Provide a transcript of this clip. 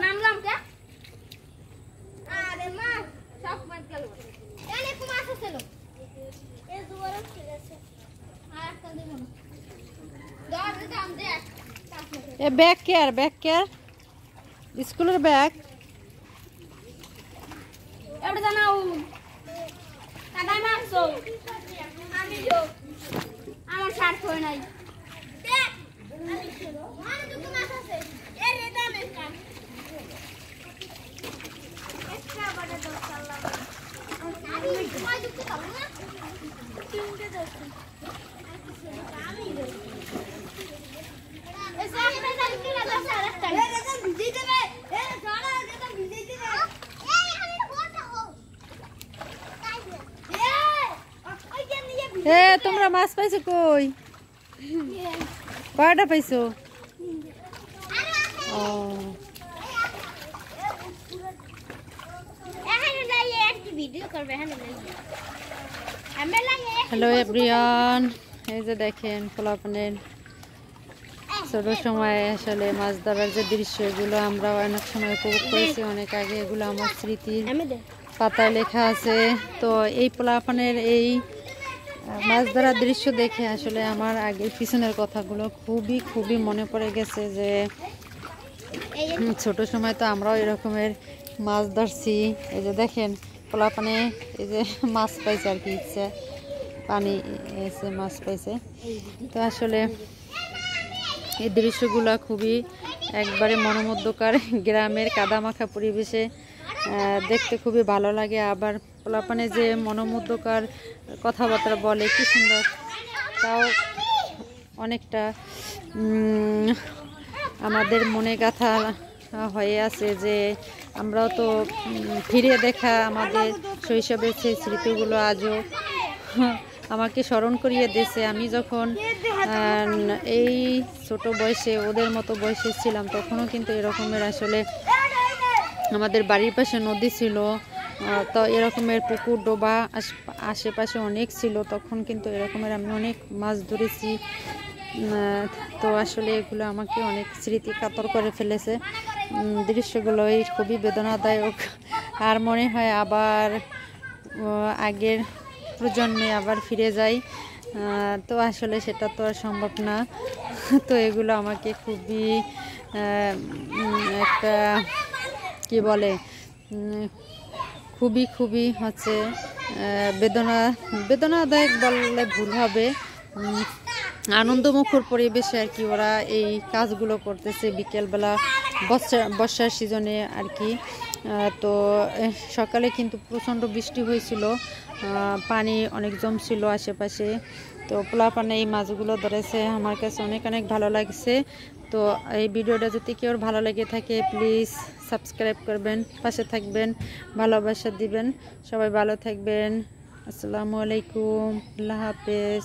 নামলাম কে আরে মা সব বাদ গেল এনে কো মাছ আছে লো এ দুয়ারে ঠিক আছে আর একটা দেব না দাও দাম দে এ ব্যাগ কেয়ার স্কুলের ব্যাগ এবারে জানাও কাদাই মারছো আমি যো আমার শার্ট হয় নাই দেখ আমি ছিল আর দুটো মাছ আছে এ রে দাম একটা বড় দরকার লাগে আমি কই দুটো খাবো না তিনটে দরকার আমি রে এসে আমরা জানি কি লাগা সারাটা এ রে দাম ভিজে দেবে এ সারা দাম ভিজে দেবে এই আমি বলতা হো তাই দে ওই যে নিয়ে এ তোমরা মাছ পাইছো কই কয়টা পাইছো ও হ্যালো এভরিওয়ান এই যে দেখেন পোলাপানের ছোট সময় আসলে মাছ ধরার যে দৃশ্য এগুলো আমরা অনেক সময় উপভোগ করেছি অনেক আগে এগুলো আমার স্মৃতির পাতায় লেখা আছে তো এই পোলাপানের এই মাছ ধরার দৃশ্য দেখে আসলে আমার আগের পিছনের কথাগুলো খুবই মনে পড়ে গেছে যে ছোট সময় তো আমরাও এরকমের মাছ ধরছি এই যে দেখেন পোলাপানে এই যে মাছ পাইছে আর কি ইচ্ছে পানি এসে মাছ পাইছে তো আসলে এই দৃশ্যগুলো খুবই একবারে মনোমুগ্ধকর গ্রামের কাদামাখা পরিবেশে দেখতে খুবই ভালো লাগে আবার পোলাপানে যে মনোমুগ্ধকর কথাবার্তা বলে কি সুন্দর তাও অনেকটা আমাদের মনে গাঁথা হয়ে আছে যে আমরাও তো ফিরে দেখা আমাদের শৈশবের সেই স্মৃতিগুলো আজও আমাকে স্মরণ করিয়ে দিয়েছে আমি যখন এই ছোট বয়সে ওদের মতো বয়সে ছিলাম তখনও কিন্তু এরকমের আসলে আমাদের বাড়ির পাশে নদী ছিল তো এরকমের পুকুর ডোবা আশেপাশে অনেক ছিল তখন কিন্তু এরকমের আমি অনেক মাছ ধরেছি তো আসলে এগুলো আমাকে অনেক স্মৃতি কাতর করে ফেলেছে দৃশ্যগুলোই খুবই বেদনাদায়ক আর মনে হয় আবার আগের প্রজন্মে আবার ফিরে যাই তো আসলে সেটা তো আর সম্ভব না তো এগুলো আমাকে খুবই একটা কি বলে খুবই হচ্ছে বেদনাদায়ক বললে ভুল হবে আনন্দমুখর পরিবেশে আর কি ওরা এই কাজগুলো করতেছে বিকেলবেলা বর্ষার সিজনে আর কি তো সকালে কিন্তু প্রচণ্ড বৃষ্টি হয়েছিল পানি অনেক জমছিল আশেপাশে তো পোলাপানে এই মাছগুলো ধরেছে আমার কাছে অনেক ভালো লাগছে তো এই ভিডিওটা যদি কেউ ভালো লেগে থাকে প্লিজ সাবস্ক্রাইব করবেন পাশে থাকবেন ভালোবাসা দিবেন সবাই ভালো থাকবেন আসসালামু আলাইকুম আল্লাহ হাফেজ।